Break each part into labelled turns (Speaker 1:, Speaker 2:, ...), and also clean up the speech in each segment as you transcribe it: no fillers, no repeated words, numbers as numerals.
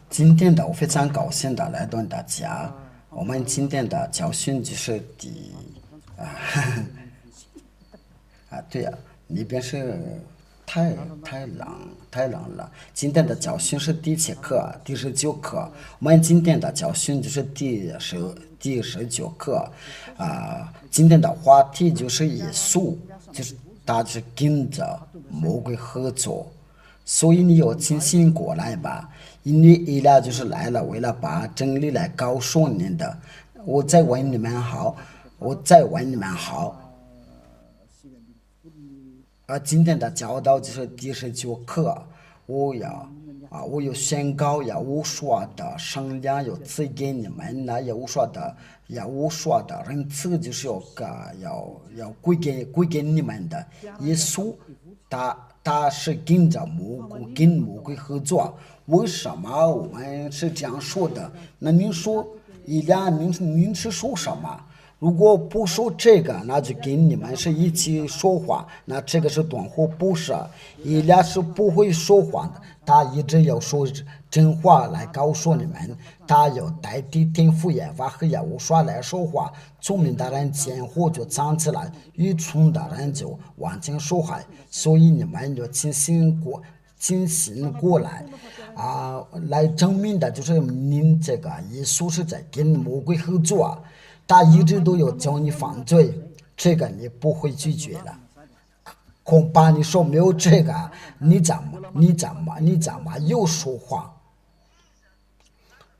Speaker 1: 今天的我非常高兴的来到大家。我们今天的教训就是啊对呀、那边是太太冷了。今天的教训是第7课、第19课。我们今天的教训就是第19课。今天的话题就是耶稣，就是他是跟着魔鬼合作。所以你要清醒过来吧，因为伊俩就是来了，为了把真理来告诉你的。我再问你们好，我再问你们好。今天的教导就是第19课。我有宣告呀，我说的圣灵要赐给你们那我说的仁慈就是要归给你们的。耶稣他是跟魔鬼合作。为什么我们是这样说的？那您说您是说什么？如果不说这个，那就跟你们是一起说话，那这个是断货不是？伊俩是不会说谎的，他一直要说真话来告诉你们，他要代替天父耶和华和耶和华来说话。聪明的人见火就藏起来，愚蠢的人就忘记说话。所以你们要清醒过来来证明的就是您这个耶稣是在跟魔鬼合作。他一直都有教你犯罪，这个你不会拒绝了。恐怕你说没有这个，你怎么又说谎？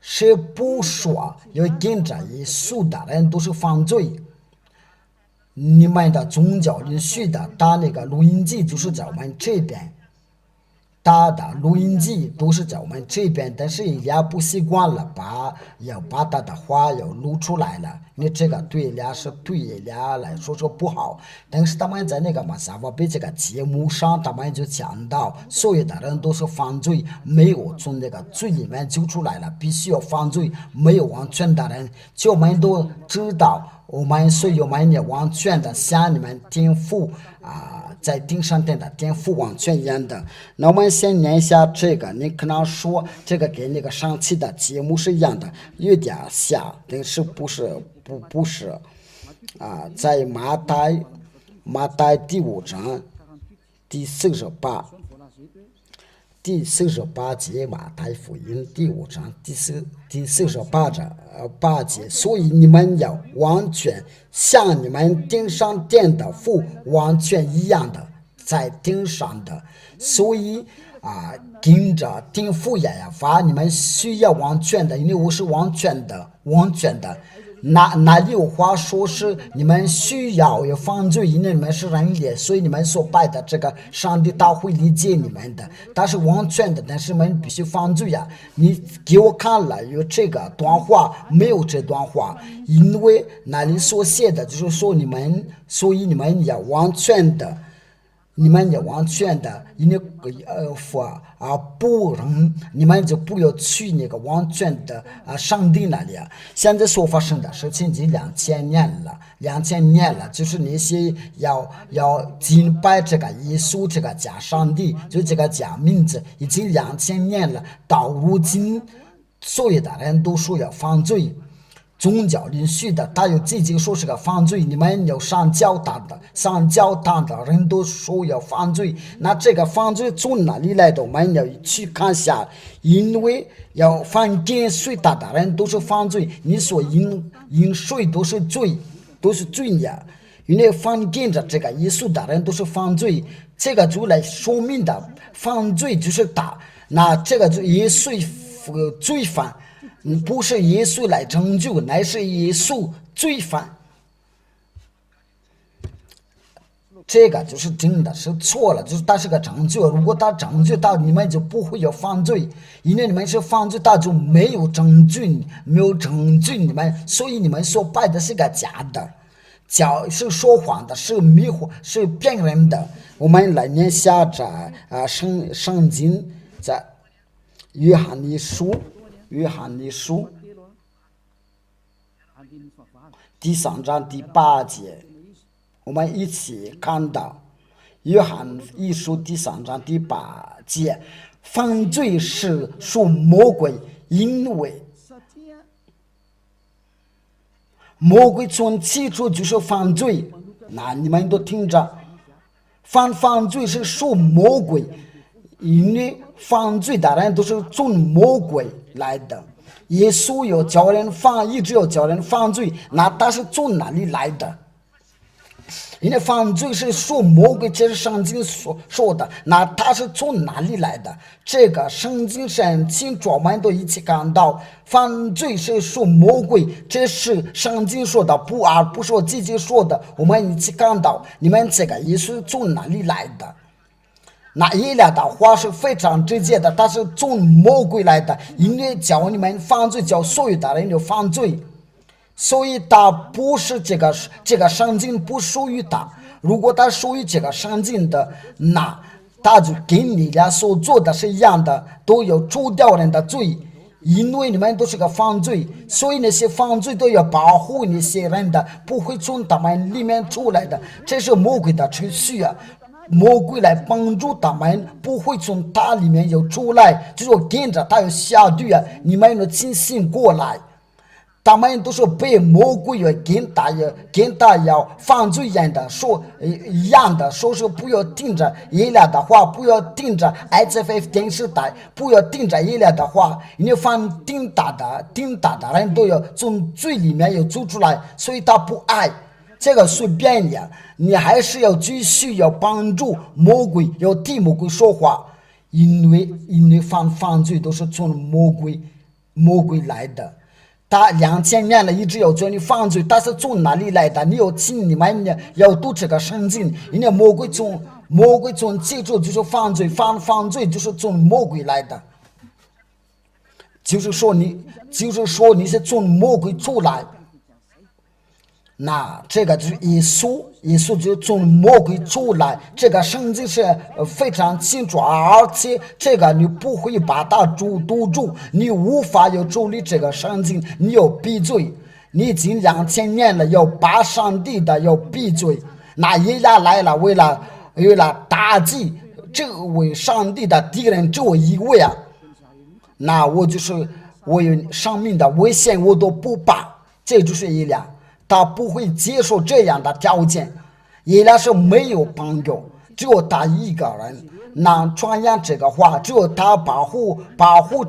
Speaker 1: 谁不说要跟着耶稣的人都是犯罪？你们的宗教允许的，他那个录音机就是在我们这边。他的录音机都是在我们这边，但是人家不习惯了，要把他的话要录出来了。你这个对人家来说不好，但是他们在那个撒瓦贝这个节目上，他们就讲到所有的人都是犯罪，没有从那个罪里面救出来了，必须要犯罪，没有完全的人，就我们都知道。所以我们也完全的像你们天父在顶上天的天父完全一样的。那我们先念一下这个，你可能说这个跟那个上期的节目是一样的，有点像，但是不是在马太第5章第48节，马太福音第5章第48节。所以你们要完全像你们顶上殿的父完全一样的在顶上的。所以跟着天父耶和华，你们需要完全的，因为我是完全的。哪里有话说是你们需要犯罪，因为你们是人类，所以你们所拜的这个上帝他会理解你们的，他是完全的，但是你们必须犯罪呀。你给我看了有这个段话没有？这段话因为那里所写的就是说所以你们要完全的。你们也完全的，因为不仁，你们就不要去那个完全的上帝那里啊。现在所发生的事情已经2000年了，就是那些要敬拜这个耶稣这个假上帝，就这个假名字，已经2000年了。到如今，所有的人都说要犯罪。宗教允许的，他有自己说是个犯罪。你们有上教堂的人都说要犯罪，那这个犯罪从哪里来的？我们要去看下，因为要犯跟随他的人都是犯罪，你所饮水都是罪呀。因为犯跟着这个耶稣的人都是犯罪，这个就来说明的犯罪就是他，那这个就耶稣罪犯。不是耶稣来拯救，乃是耶稣罪犯。这个就是真的是错了，就是他是个拯救。如果他拯救到你们就不会有犯罪，因为你们是犯罪，他就没有拯救你们，所以你们所拜的是个假的，是说谎的，是迷惑，是骗人的。我们来念下这圣经在约翰一书第3章第8节，我们一起看到约翰一书第3章第8节。犯罪是属魔鬼，因为魔鬼从起初就是犯罪。那你们都听着，犯罪是属魔鬼，因为犯罪的人都是从魔鬼来的。耶稣要叫人一直要叫人犯罪，那他是从哪里来的？因为犯罪是属魔鬼，这是圣经说的，那他是从哪里来的？这个圣经上清楚，我们都一起看到，犯罪是属魔鬼，这是圣经说的，不是我自己说的。我们一起看到，你们这个耶稣从哪里来的？那以利亚的话是非常直接的，他是从魔鬼来的，因为叫你们犯罪，叫所有的人就犯罪。所以他不是这个圣经不属于他。如果他属于这个圣经的，那他就跟你俩所做的是一样的，都有除掉人的罪，因为你们都是个犯罪，所以那些犯罪都要保护那些人的，不会从他们里面出来的。这是魔鬼的程序啊，魔鬼来帮助他们，不会从他里面有出来，就是跟着他有下地啊，你们要清醒过来。他们都是被魔鬼跟他要犯罪一样的，说是不要听着以利亚的话，不要听着 HFF 电视台，不要听着以利亚的话，因为犯听他的人都要从罪里面要走出来，所以他不爱这个随便你还是要继续要帮助魔鬼，要替魔鬼说话，因为犯罪都是从魔鬼来的。他2000年了，一直要叫你犯罪，但是从哪里来的？你要请你们要读这个圣经，因为魔鬼从起初就是犯罪，犯罪就是从魔鬼来的，就是说你是从魔鬼出来。那这个就是耶稣就从魔鬼出来，这个圣经是非常清楚，而且这个你不会把它堵住，你无法要处理这个圣经，你要闭嘴。你已经2000年了，要把上帝的要闭嘴。那耶利亚来了，为了打击这位上帝的敌人，只有一位啊。那我有生命的危险我都不怕，这就是耶利亚。他不会接受这样的条件，耶利亚是没有朋友，只有他一个人能传扬这个话，只有他保护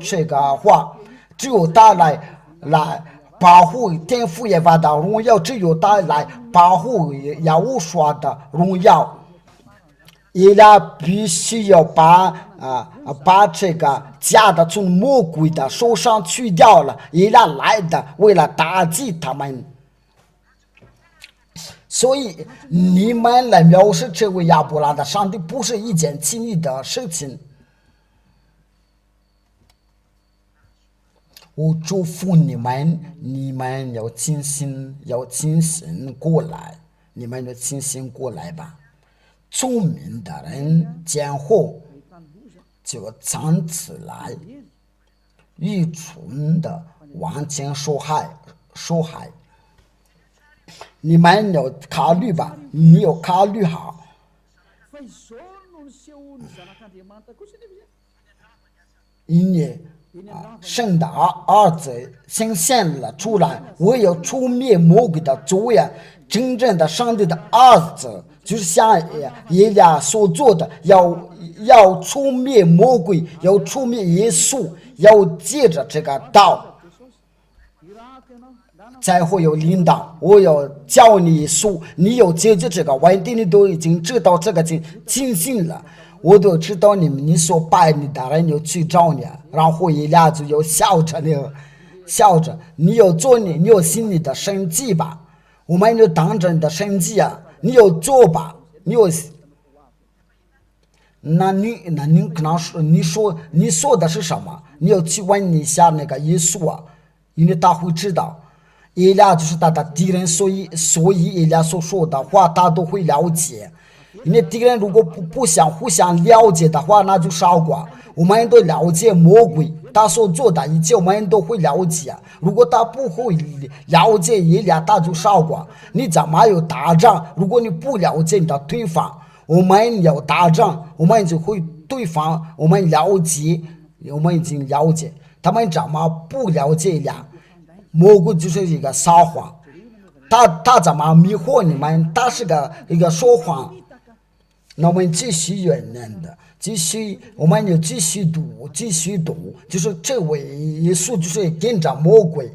Speaker 1: 这个话，只有他来保护天父耶和华的荣耀，只有他来保护耶和华的荣耀。耶利亚必须要把这个假的从魔鬼的手上去掉了，耶利亚来的为了打击他们。所以你们来藐视这位亚伯拉的上帝不是一件轻易的事情。我祝福你们要清醒过来，你们要清醒过来吧。聪明的人见祸就藏起来，愚蠢的往前说害。你们要考虑吧，你要考虑好。因为神的儿子显现了出来，我要除灭魔鬼的罪呀。真正的上帝的儿子就是像耶利亚所做的，要除灭魔鬼，要除灭耶稣，要借着这个道才会有领导。我要教你书，你有解决这个问题，你都已经知道这个情形了。我都知道你所拜你的人就去找你，然后一俩就要笑着，你要做你有心里的生计吧，我们就当着你的生计啊，你要做吧，那你可能说你说的是什么？你要去问一下那个耶稣啊，因为他会知道。耶利亚就是他的敌人，所以耶利亚所说的话他都会了解。因为敌人如果不想互相了解的话，那就傻瓜。我们都了解魔鬼他所做的一切，我们都会了解。如果他不会了解耶利亚，他就傻瓜。你怎么有打仗？如果你不了解你的对方，我们要打仗，我们就会对方我们了解，我们已经了解，他们怎么不了解呀？魔鬼就是一个撒谎，他怎么迷惑你们？他是一个说谎。那我们继续原谅的，我们就继续读，就是这位耶稣就是跟着魔鬼，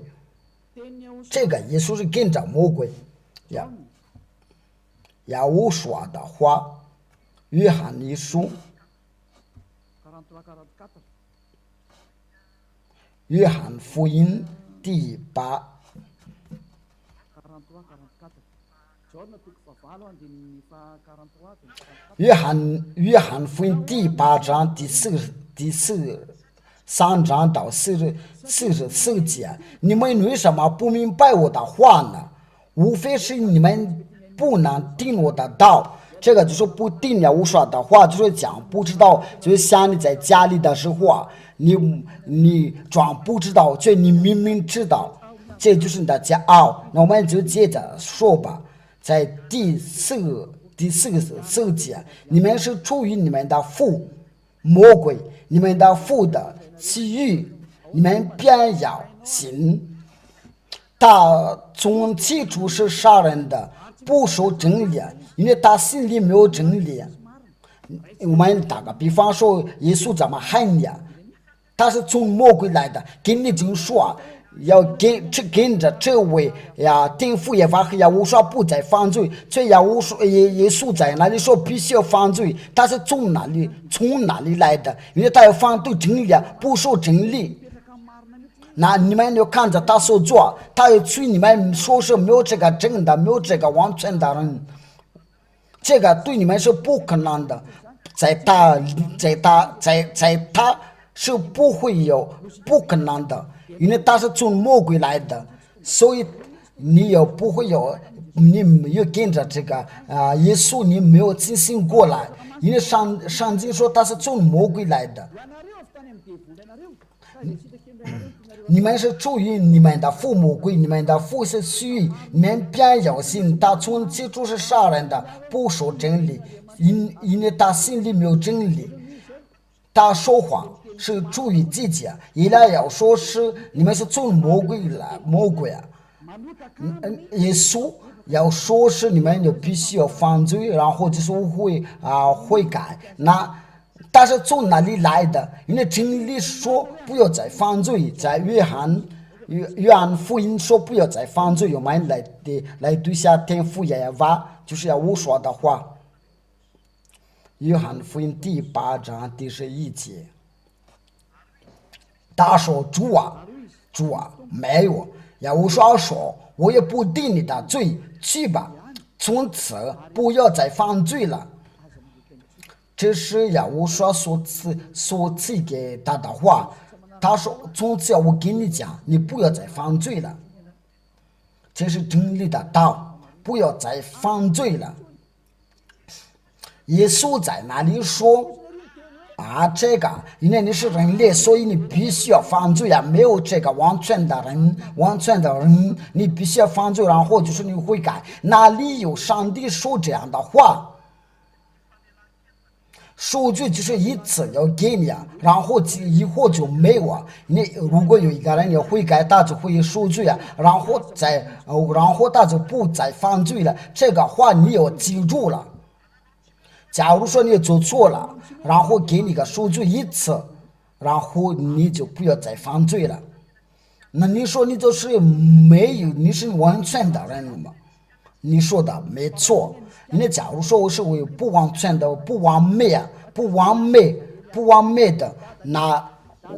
Speaker 1: 这个耶稣是跟着魔鬼呀。耶稣说的话，约翰一书，约翰福音第8。约翰福音第8章第3章到44节，你们为什么不明白我的话呢？无非是你们不能听我的道。这个就是不听了我说的话，就是讲不知道，就是像你在家里的时候啊，你装不知道，就你明明知道，这就是你的骄傲。那我们就接着说吧，在第44节，你们是出于你们的父魔鬼，你们的父的私欲，你们便要行。他从起初是杀人的，不守真理，因为他心里没有真理。我们打个比方说，耶稣怎么喊你？他是从魔鬼来的，跟你就说要跟着这位呀，天父也发黑呀，我说不再犯罪，这呀我说耶稣在那里说必须要犯罪，他是从哪里来的？因为他要反对真理，不守真理。那你们就看着他所做，他要催你们说是没有这个真的，没有这个完全的人，这个对你们是不可能的，在他是不会有不可能的，因为他是从魔鬼来的，所以你也不会有，你没有跟着这个耶稣，你没有进行过来，因为上经说他是从魔鬼来的。你们是出于你们的父魔鬼，你们的父是虚，你们便要信他从起初是杀人的，不守真理，因为他心里没有真理，他说谎是出于自己，一来要说是你们是从魔鬼来，耶稣要说是你们就必须要犯罪，然后就是悔改，那但是从哪里来的？因为真理说不要再犯罪，在约翰福音说不要再犯罪，我们来对下天父也话，就是要我说的话。约翰福音第8章第11节，他说主啊，没有，要我说，我也不定你的罪，去吧，从此不要再犯罪了。这是耶稣说所赐给他的话，他说从此我跟你讲，你不要再犯罪了，这是真理的道，不要再犯罪了。耶稣在那里说这个因为你是人类，所以你必须要犯罪啊，没有这个完全的人你必须要犯罪，然后就是你悔改，哪里有上帝说这样的话？数据就是一次要给你然后以后就没有你如果有一个人要悔改，他就会数据然后他就不再犯罪了。这个话你要记住了。假如说你做错了，然后给你个数据一次，然后你就不要再犯罪了。那你说你就是没有，你是完全的人吗？你说的没错。你假如说我是为不完全的、不完美的，那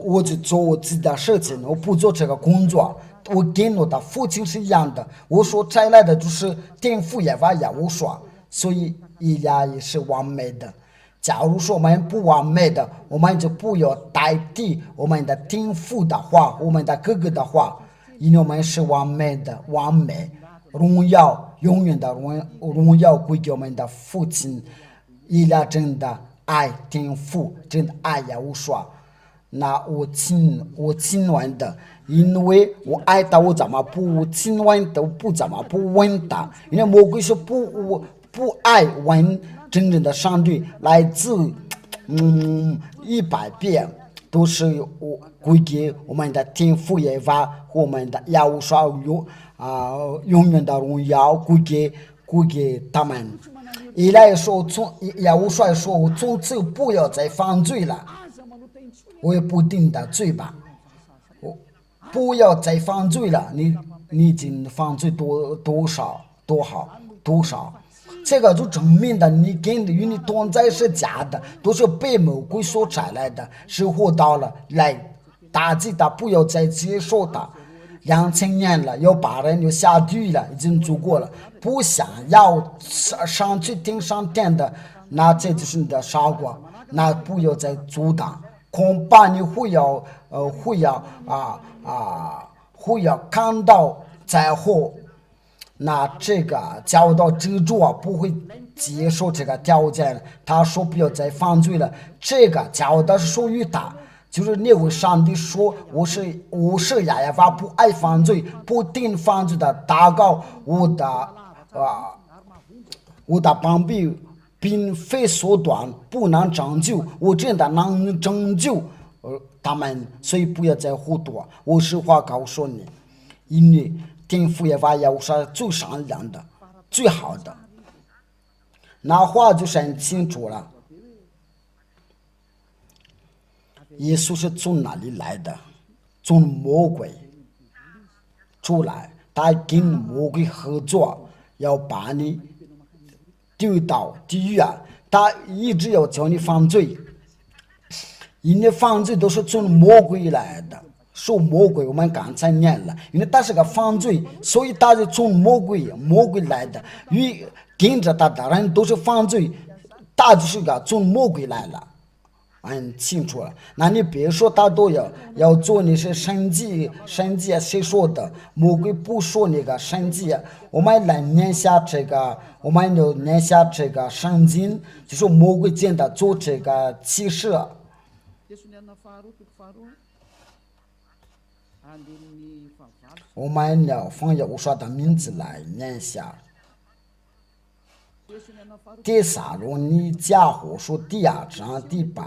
Speaker 1: 我就做我自己的事情，我不做这个工作。我跟我的父亲是一样的，我所摘来的就是天父也把也我说，所以一家也是完美的。假如说我们不完美的，我们就不要代替我们的天父的话，我们的哥哥的话，因为我们是完美的，完美。荣耀永远的荣耀归给我们的父亲，伊拉真的爱天父，真的爱耶稣说，那我亲吻的，因为我爱他，我怎么不亲吻都不怎么不吻他？因为魔鬼是不爱吻真正的上帝，来自100遍，都是归给我们的天父耶和华和我们的耶和华永远的荣耀归给他们。以来说耶和华说，从此不要再犯罪了，我也不定的罪吧，不要再犯罪了。你已经犯罪多少，这个就证明的你与你同在是假的，都是被魔鬼所带来的，是活到了来打击他，不要再接受他。2000年了，要把人就下地狱了，已经做过了。不想要上去听上天的，那这就是你的傻瓜，那不要再阻挡，恐怕你会要看到灾祸。那这个教导之主不会接受这个条件，他说不要再犯罪了，这个教导是属于他。就是那位上帝说，我是耶和华，不爱犯罪，不定犯罪的祷告，我的膀臂并非缩短，不能拯救，我真的能拯救他们，所以不要再糊涂。我实话告诉你，因为天父耶和华要是最善良的、最好的，那话就是很清楚了。耶稣是从哪里来的？从魔鬼出来，他跟魔鬼合作，要把你丢到地狱。他一直要叫你犯罪，因为犯罪都是从魔鬼来的，受魔鬼。我们刚才念了，因为他是个犯罪，所以他就从魔鬼来的。跟着他的人都是犯罪，他就是个从魔鬼来了。很清楚了，那你别说他都要做那些神迹，谁说的？魔鬼不说那个神迹。我们来念下这个，我们就念下这个圣经，就是魔鬼真的做这个启示。我们要放耶和华的名字来念下。第撒罗尼迦后书第2章第8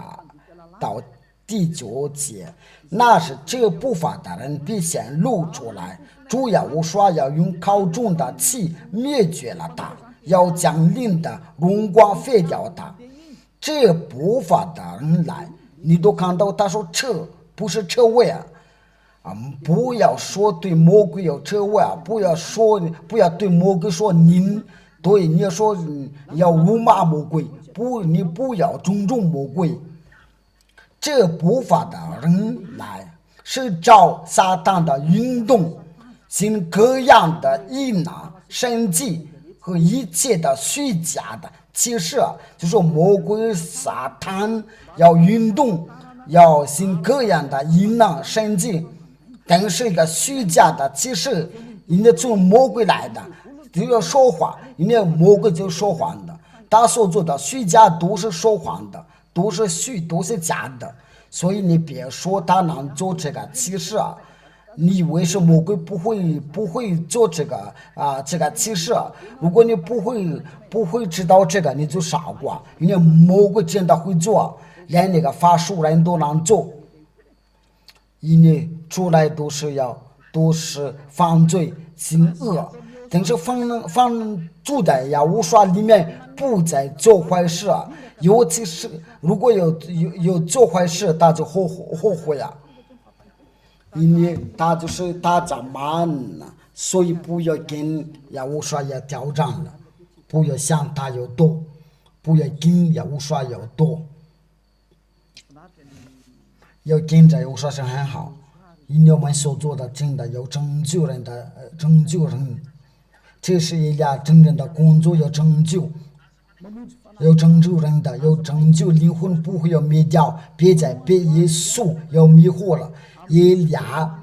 Speaker 1: 到第9节，那是这不法的人必显露出来，主耶和华要用口中的气灭绝了他，要将灵的荣光废掉他。这不法的人来，你都看到他说撤，不是撤位不要说对魔鬼要撤位不要对魔鬼说您。对，你要说要辱骂魔鬼，你不要尊重魔鬼。这不法的人来，是照撒旦的运动，行各样的异能、神迹和一切的虚假的启示。就说魔鬼撒旦要运动，要行各样的异能、神迹，但是一个虚假的启示，人家从魔鬼来的。就要说谎，因为魔鬼就说谎的，他所做的虚假都是说谎的，都是假的。所以你别说他能做这个启示你以为是魔鬼不会做这个启示如果你不会知道这个，你就傻瓜。因为魔鬼真的会做，连那个法术人都能做，因为出来都是犯罪行恶。但是放住在耶和华里面，不再做坏事尤其是如果有做坏事，他就后悔因为他长慢了，所以不要跟耶和华要挑战了，不要想他有多，不要跟耶和华有多，要跟着耶和华是很好，因为我们所做的真的有拯救人。这是一家真正的工作，要拯救人的，要拯救灵魂，不会要灭掉，别再被耶稣要迷惑了。以利亚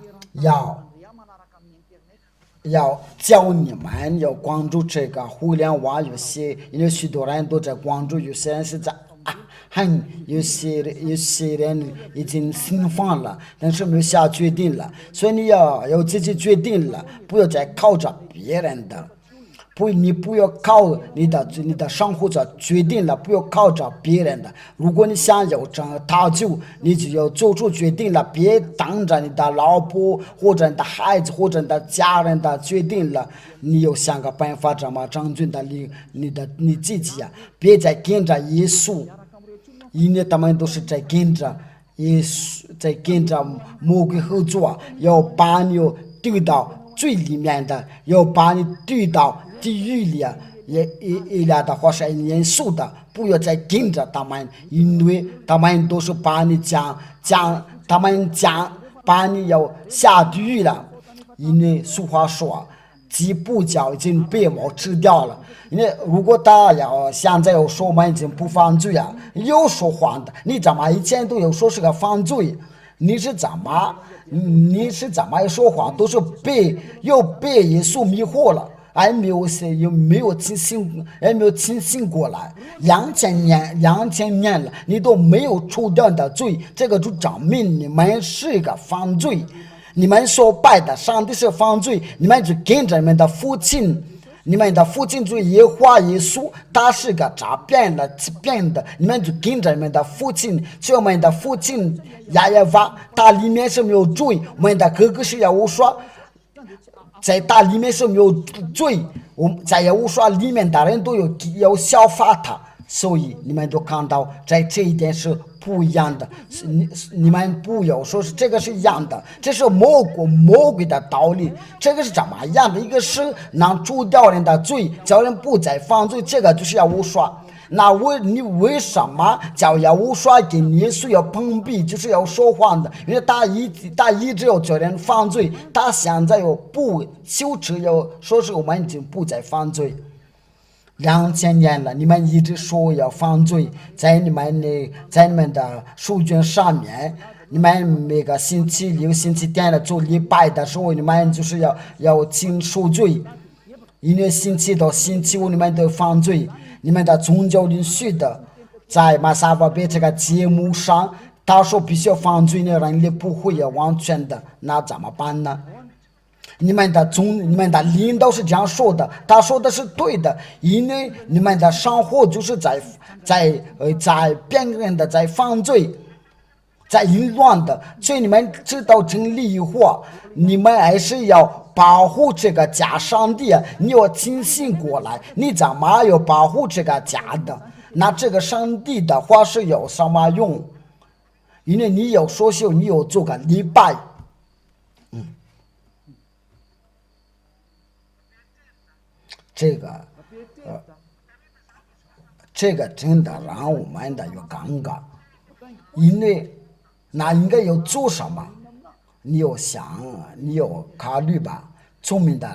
Speaker 1: 要教你们要关注这个互联网，因为许多人都在关注，有些人是在有些人已经兴奋了，但是没有下决定了，所以你要自己决定了，不要再靠着别人的，你不要靠你的生活者决定了，不要靠着别人的。如果你想要搭救，你就要做出决定了，别当着你的老婆或者你的孩子或者你的家人的决定了，你要想个办法怎么张军的你自己呀，别再跟着耶稣，因为他们都是在跟着耶稣，在跟着魔鬼合作，要把你丢到最里面的，要把你丢到地狱里啊！一来的话是很严肃的，不要再跟着他们，因为他们都是把你他们把你要下地狱了。因为俗话说，鸡不叫已经被猫吃掉了。因为如果大家现在要说我们已经不犯罪啊，有说谎的，你怎么以前都有说是个犯罪？你是怎么说谎？都是被耶稣迷惑了，还没有清醒过来。2000年了，你都没有除掉你的罪，这个就证明你们是一个犯罪。你们所拜的上帝是犯罪，你们就跟着你们的父亲。你们的父亲就耶稣，他是个诈骗的，你们就跟着你们的父亲，就我们的父亲亚耶娃，他里面是没有罪，我们的哥哥是亚乌刷，在他里面是没有罪，在亚乌刷里面的人都要效法他，所以你们就看到在这一点是不一样的。你们不要说是这个是一样的，这是魔鬼的道理。这个是怎么样的？一个是能除掉人的罪，叫人不再犯罪，这个就是要无刷。那你为什么叫要无刷跟耶稣要碰壁，就是要说谎的？因为他一直要叫人犯罪，他现在又不羞耻，要说是我们已经不再犯罪。2000年了，你们一直说要犯罪，在你们的书卷上面，你们每个星期六、星期天的做礼拜的时候，你们就是要请赎罪，因为星期到星期五你们都犯罪，你们的宗教领袖的在马萨巴贝这个节目上，他说必须要犯罪的人也不会要完全的，那怎么办呢？你们的领导是这样说的，他说的是对的，因为你们的生活就是在别人的在犯罪，在淫乱的，所以你们知道真理以后，你们还是要保护这个假上帝啊！你要清醒过来，你怎么要保护这个假的？那这个上帝的话是有什么用？因为你有说秀，你有做个礼拜。这个真的让我们的有尴尬，因为那应该要做什么？你要想，你要考虑吧。聪明的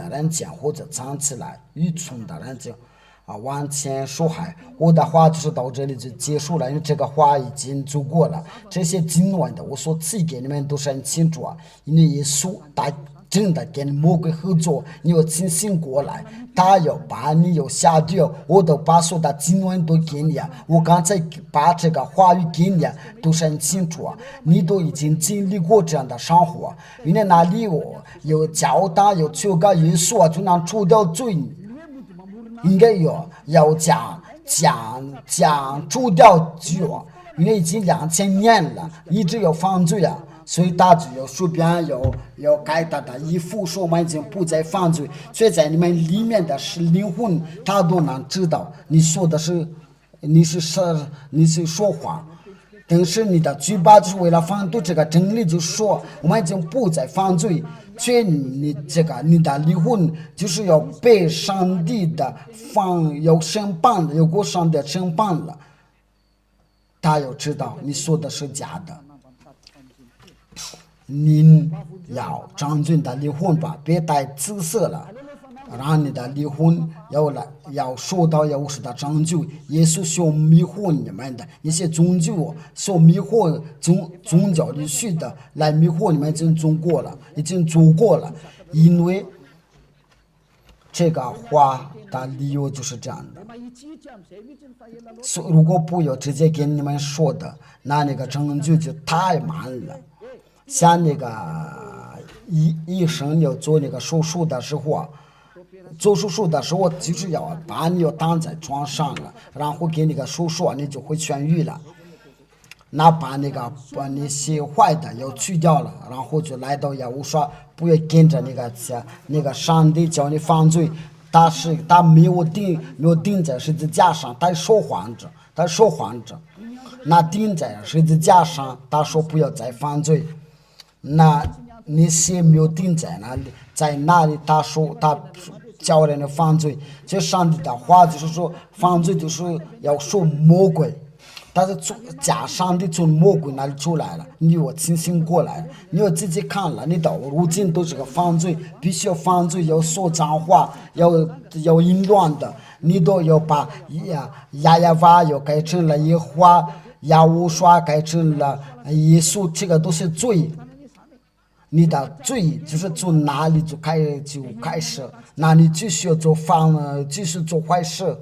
Speaker 1: 人讲或者站起来，愚蠢的人就往前说还。我的话就是到这里就结束了，因为这个话已经足够了。这些经文的我所赐给你们都是很清楚啊，因为耶稣他真的跟魔鬼合作，你要清醒过来，他要把你要下地狱，我都把所有的经文都给你啊！我刚才把这个话语给你啊，都是很清楚啊！你都已经经历过这样的生活，因为那里有教导，有求告耶稣啊，就能除掉罪，应该要讲除掉罪，因为已经2000年了，一直要犯罪啊！所以大家要随便要改他的衣服，说我们已经不再犯罪，所以在你们里面的是灵魂，他都能知道你说的是你是说谎，但是你的嘴巴就是为了反对这个真理，就说我们已经不再犯罪，所以你的灵魂就是要被上帝的要审判的，要过上帝的审判了，他要知道你说的是假的。你要张俊的灵魂吧，别带紫色了，让你的灵魂要受到耶稣的拯救。耶稣所迷惑你们的一些宗教，所迷惑宗教里去的来迷惑你们，已经做过了，因为这个话的理由就是这样的。如果不要直接给你们说的，那个拯救就太慢了。像那个医生要做那个手术的时候，做手术的时候就是要把你要躺在床上了，然后给那个手术你就会痊愈了。那把那些坏的要去掉了，然后就来到耶和华，不要跟着那个上帝叫你犯罪，他没有钉在十字架上，他说谎着，那钉在十字架上，他说不要再犯罪，那那些没有钉在那里，在那里他说他叫人的犯罪，这上帝的话就是说犯罪就是要受魔鬼。但是假上帝从魔鬼那里出来了，你要清醒过来，你要自己看了，你到如今都是个犯罪，必须要犯罪，要说脏话，要淫乱的，你都要把亚娃要改成了耶和华，亚乌刷改成了耶稣，这个都是罪。你的罪就是从哪里就开始，那你继续继续做坏事。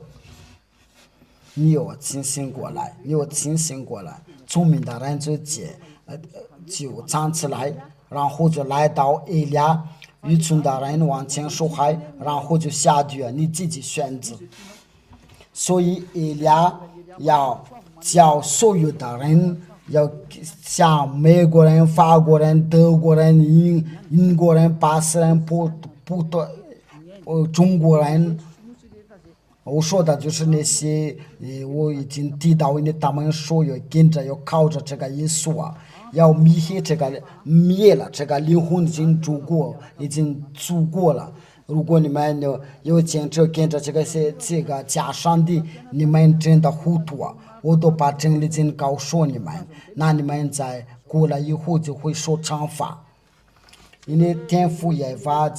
Speaker 1: 你要清醒过来，聪明的人就站起来，然后就来到以利亚，愚蠢的人往前受害，然后就下地，你自己选择。所以以利亚要叫所有的人，要像美国人、法国人、德国人、英国人、巴西人、中国人。我说的就是那些，我已经提到他们说要跟着要靠着这个耶稣啊，要灭了这个灵魂已经足过了。如果你们有坚持跟着这个假上帝，你们真的糊涂啊！我都把真理经告诉你们，那你们在过了以后就会受惩罚，因为天父耶和华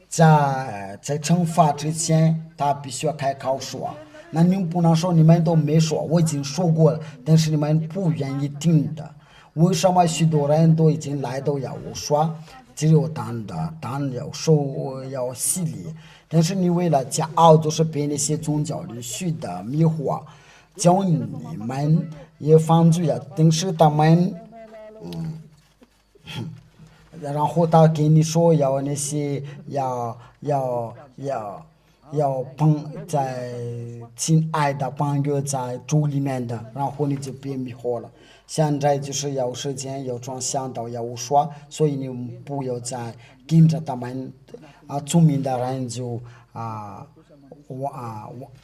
Speaker 1: 在惩罚之前，他必须要开口说。那你们不能说你们都没说，我已经说过了，但是你们不愿意听的。为什么许多人都已经来到耶和华，只有当要洗礼，但是你为了骄傲，就是被那些宗教里许的迷惑，叫你们也犯罪了，但是他们然后他给你说要那些在亲爱的朋友在主里面的，然后你就别迷惑了。现在就是有时间要转向到耶和华，所以你不要再跟着他们聪明的人就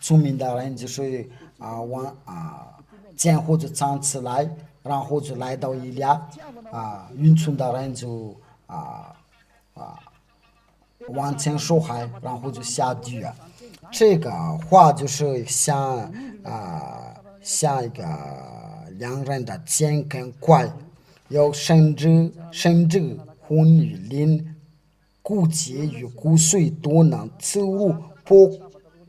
Speaker 1: 聪明的人就是见或者站起来，然后就来到以利亚愚蠢的人就往前受害，然后就下地狱。这个话就是像一个两人的剑跟拐，要甚至魂与灵、骨节与骨髓都能自如破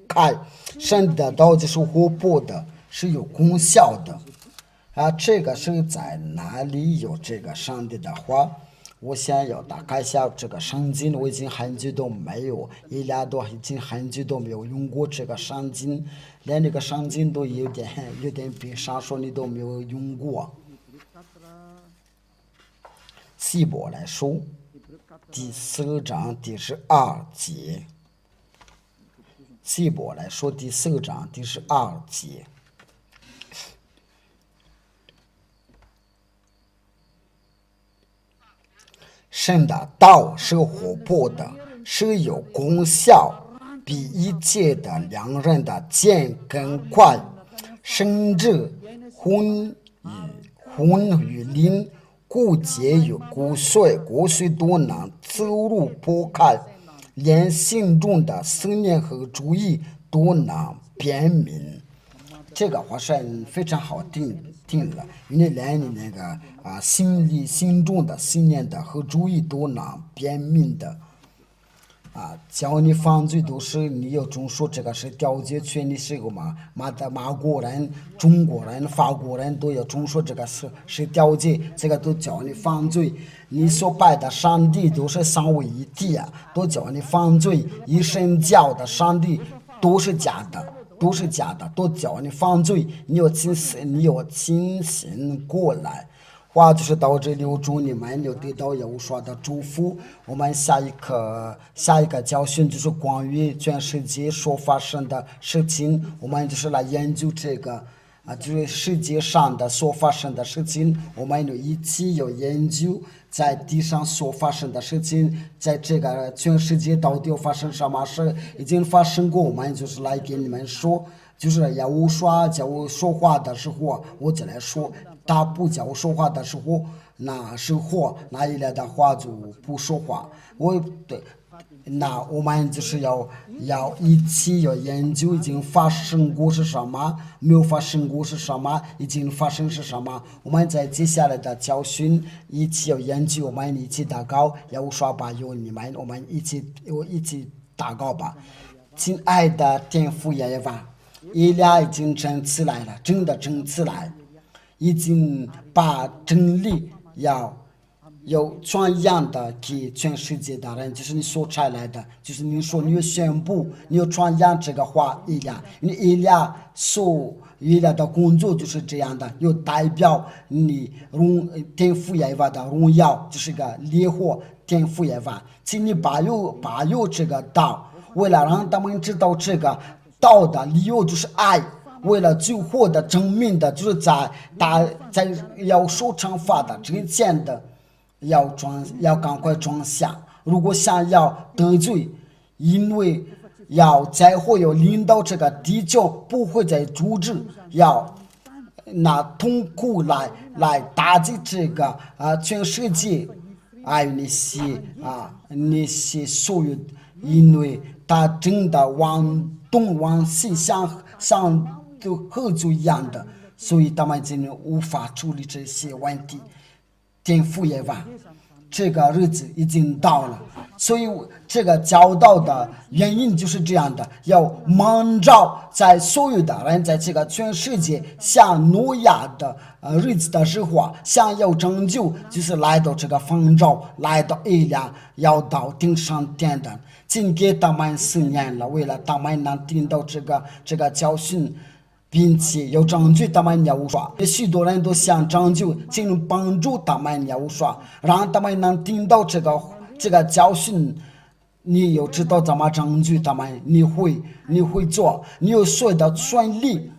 Speaker 1: 开。神的道就是活泼的，是有功效的这个是在哪里有这个上帝的话？我想要打开一下这个圣经，我已经很久都没有，以利亚都已经很久都没有用过这个圣经，连这个圣经都有点悲伤，说你都没有用过。希伯来书第4章第12节，希伯来书第4章第12节。神的道是活泼的，是有功效，比一切的两刃的剑更快，甚至魂与灵、骨节与骨髓都能自如破开，连心中的思念和主意都能辨明。这个话是非常好听了，因为连你那个心中的信念的和主意都能辨明的教你犯罪都是你要中说这个是调解权，你是个马国人、中国人、法国人都要中说这个是调解，这个都教你犯罪。你所拜的上帝都是三位一体都教你犯罪。一神教的上帝都是假的，都教你犯罪。你要清醒过来。话就是到这里，我祝你们有得到耶和华的祝福。我们下一个教训就是关于全世界所发生的事情，我们就是来研究这个就是世界上的所发生的事情，我们一起有研究在地上所发生的事情，在这个全世界到底发生什么事，已经发生过，我们就是来给你们说。就是耶和华叫我说话的时候，我就来说；他不叫我说话的时候，那时候那一类的话就不说话。对，那我们就是要一起要研究已经发生过是什么，没有发生过是什么，已经发生是什么。我们在接下来的教训一起要研究，我们一起祷告，耶和华保佑你们，我们一起祷告吧。亲爱的天父耶和华。以利亚已经站起来了，真的站起来，已经把真理要传扬的给全世界的人，就是你所差来的，就是你说你要宣布，你要传扬这个话，以利亚，因为以利亚的工作就是这样的，有代表你天父耶和华的荣耀，就是个烈火天父耶和华，请你把有这个道，为了让他们知道这个。道的理由就是爱，为了救活的证明的，就是在要受惩罚的之前的，要赶快装下。如果想要得罪，因为要灾祸要临到这个地球，不会再阻止，要拿痛苦来打击这个全世界，那些所有，因为他真的往东往西像都合作一样的，所以他们真的无法处理这些问题。天父耶和华，这个日子已经到了，所以这个教导的原因就是这样的，要蒙召在所有的人在这个全世界像挪亚的日子的时候，想要拯救，就是来到这个方舟，来到以利亚，要到顶上天的。今给他们4年了，为了他们能听到这个教训，并且要拯救他们耶和华。许多人都想拯救，请帮助他们耶和华，让他们能听到这个教训。你又知道怎么拯救他们，你会做，你有说的顺利。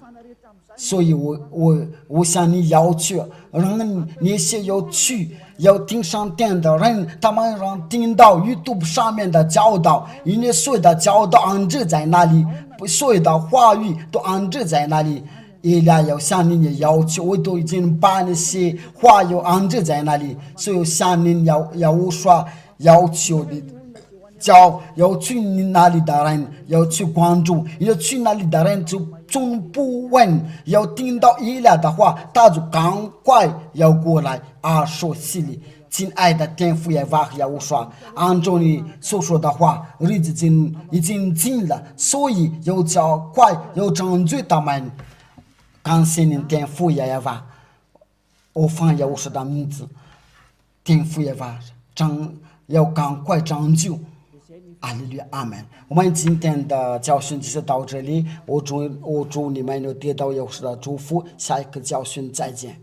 Speaker 1: 所以我向你要求，让那些要听上天的人，他们让听到YouTube上面的教导，因为所有的教导安置在那里，所有的话语都安置在那里。以利亚要向你的要求，我都已经把那些话语安置在那里，所以向你要说要求的。要去你那里的人要去关注，要去那里的人就总不问，要听到以利亚的话，他就赶快要过来说心里。亲爱的天父耶和华耶和华，按照你所说的话，日子已经近了，所以要加快要拯救他们。感谢您天父耶和华，我奉耶和华的名字，天父耶和华要赶快拯救。阿利路亚，阿门。我们今天的教训就是到这里，我祝你们有得到耶和华的祝福，下一个教训再见。